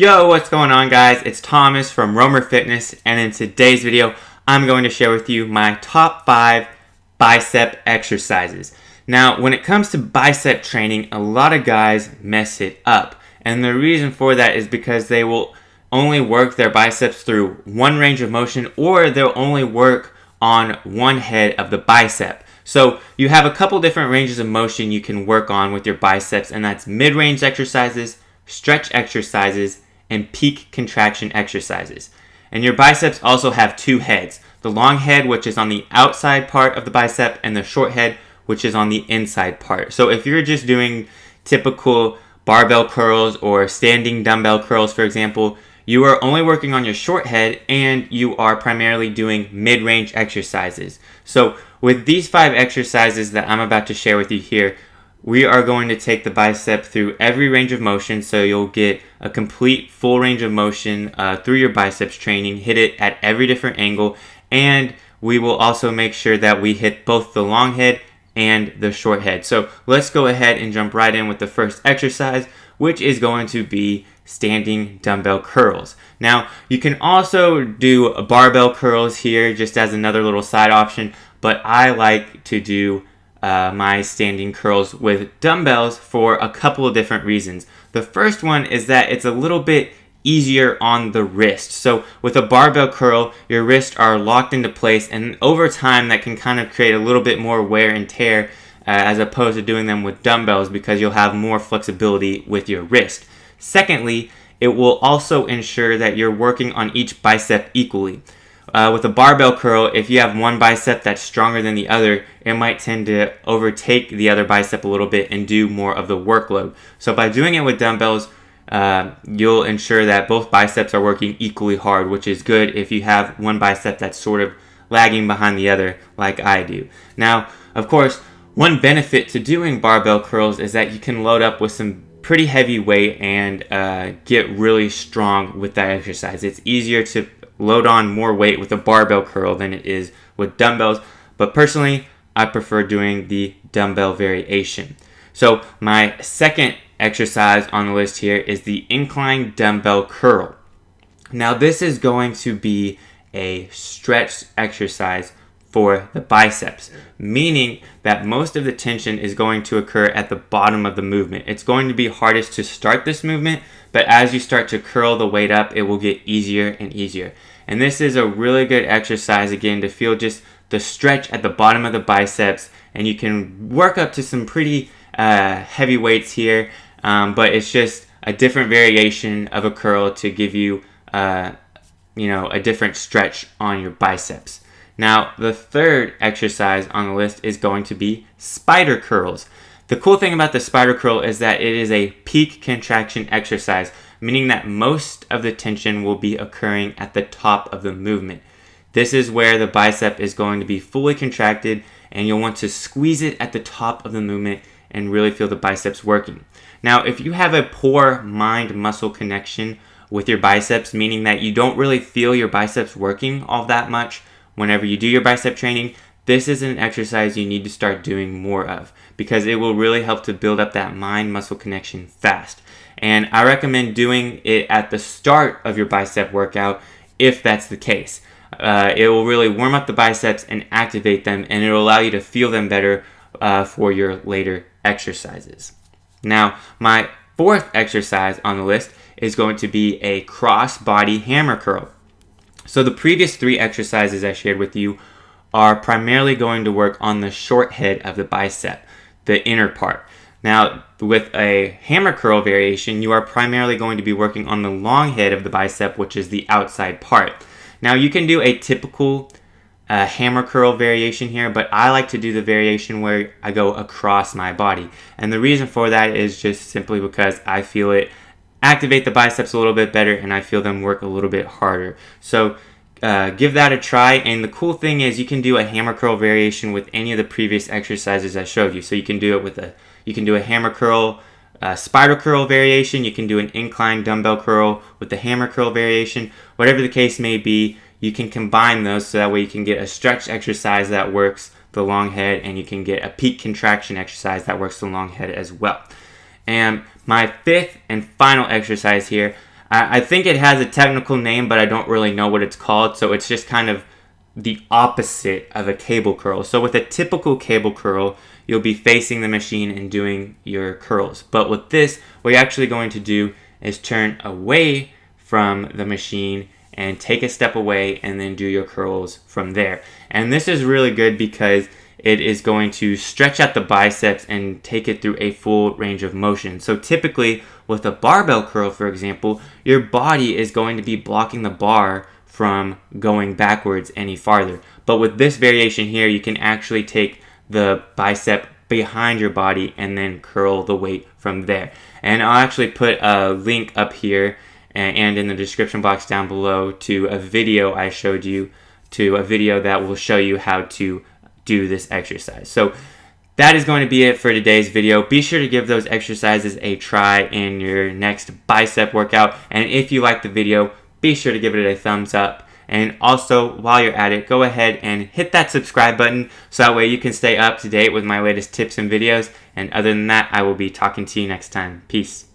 Yo, what's going on, guys? It's Thomas from RohmerFitness, and in today's video, I'm going to share with you my top 5 bicep exercises. Now, when it comes to bicep training, a lot of guys mess it up, and the reason for that is because they will only work their biceps through one range of motion, or they'll only work on one head of the bicep. So you have a couple different ranges of motion you can work on with your biceps, and that's mid-range exercises, stretch exercises, and peak contraction exercises. And your biceps also have two heads. The long head, which is on the outside part of the bicep, and the short head, which is on the inside part. So if you're just doing typical barbell curls or standing dumbbell curls, for example, you are only working on your short head and you are primarily doing mid-range exercises. So with these 5 exercises that I'm about to share with you here, we are going to take the bicep through every range of motion, so you'll get a complete full range of motion through your biceps training, hit it at every different angle, and we will also make sure that we hit both the long head and the short head. So let's go ahead and jump right in with the first exercise, which is going to be standing dumbbell curls. Now, you can also do barbell curls here just as another little side option, but I like to do my standing curls with dumbbells for a couple of different reasons. The first one is that it's a little bit easier on the wrist. So with a barbell curl, your wrists are locked into place, and over time that can kind of create a little bit more wear and tear as opposed to doing them with dumbbells, because you'll have more flexibility with your wrist. Secondly, it will also ensure that you're working on each bicep equally. With a barbell curl, if you have one bicep that's stronger than the other, it might tend to overtake the other bicep a little bit and do more of the workload. So by doing it with dumbbells, you'll ensure that both biceps are working equally hard, which is good if you have one bicep that's sort of lagging behind the other like I do. Now, of course, one benefit to doing barbell curls is that you can load up with some pretty heavy weight and get really strong with that exercise. It's easier to load on more weight with a barbell curl than it is with dumbbells, but personally, I prefer doing the dumbbell variation. So my second exercise on the list here is the incline dumbbell curl. Now this is going to be a stretch exercise for the biceps, meaning that most of the tension is going to occur at the bottom of the movement. It's going to be hardest to start this movement, but as you start to curl the weight up, it will get easier and easier. And this is a really good exercise, again, to feel just the stretch at the bottom of the biceps, and you can work up to some pretty heavy weights here, but it's just a different variation of a curl to give you, a different stretch on your biceps. Now, the third exercise on the list is going to be spider curls. The cool thing about the spider curl is that it is a peak contraction exercise, meaning that most of the tension will be occurring at the top of the movement. This is where the bicep is going to be fully contracted, and you'll want to squeeze it at the top of the movement and really feel the biceps working. Now, if you have a poor mind-muscle connection with your biceps, meaning that you don't really feel your biceps working all that much whenever you do your bicep training, this is an exercise you need to start doing more of, because it will really help to build up that mind-muscle connection fast. And I recommend doing it at the start of your bicep workout if that's the case. It will really warm up the biceps and activate them, and it will allow you to feel them better for your later exercises. Now, my fourth exercise on the list is going to be a cross-body hammer curl. So the previous 3 exercises I shared with you are primarily going to work on the short head of the bicep, the inner part. Now, with a hammer curl variation, you are primarily going to be working on the long head of the bicep, which is the outside part. Now, you can do a typical hammer curl variation here, but I like to do the variation where I go across my body. And the reason for that is just simply because I feel it activate the biceps a little bit better, and I feel them work a little bit harder. So give that a try, and the cool thing is you can do a hammer curl variation with any of the previous exercises I showed you. So you can do it with a hammer curl, spider curl variation. You can do an incline dumbbell curl with the hammer curl variation. Whatever the case may be, you can combine those so that way you can get a stretch exercise that works the long head, and you can get a peak contraction exercise that works the long head as well. And my fifth and final exercise here, I think it has a technical name, but I don't really know what it's called. So it's just kind of the opposite of a cable curl. So with a typical cable curl, you'll be facing the machine and doing your curls. But with this, what you're actually going to do is turn away from the machine and take a step away and then do your curls from there. And this is really good because it is going to stretch out the biceps and take it through a full range of motion. So typically with a barbell curl, for example, your body is going to be blocking the bar from going backwards any farther. But with this variation here, you can actually take the bicep behind your body and then curl the weight from there. And I'll actually put a link up here and in the description box down below to a video I showed you, to a video that will show you how to do this exercise. So that is going to be it for today's video. Be sure to give those exercises a try in your next bicep workout. And if you like the video, be sure to give it a thumbs up. And also, while you're at it, go ahead and hit that subscribe button so that way you can stay up to date with my latest tips and videos. And other than that, I will be talking to you next time. Peace.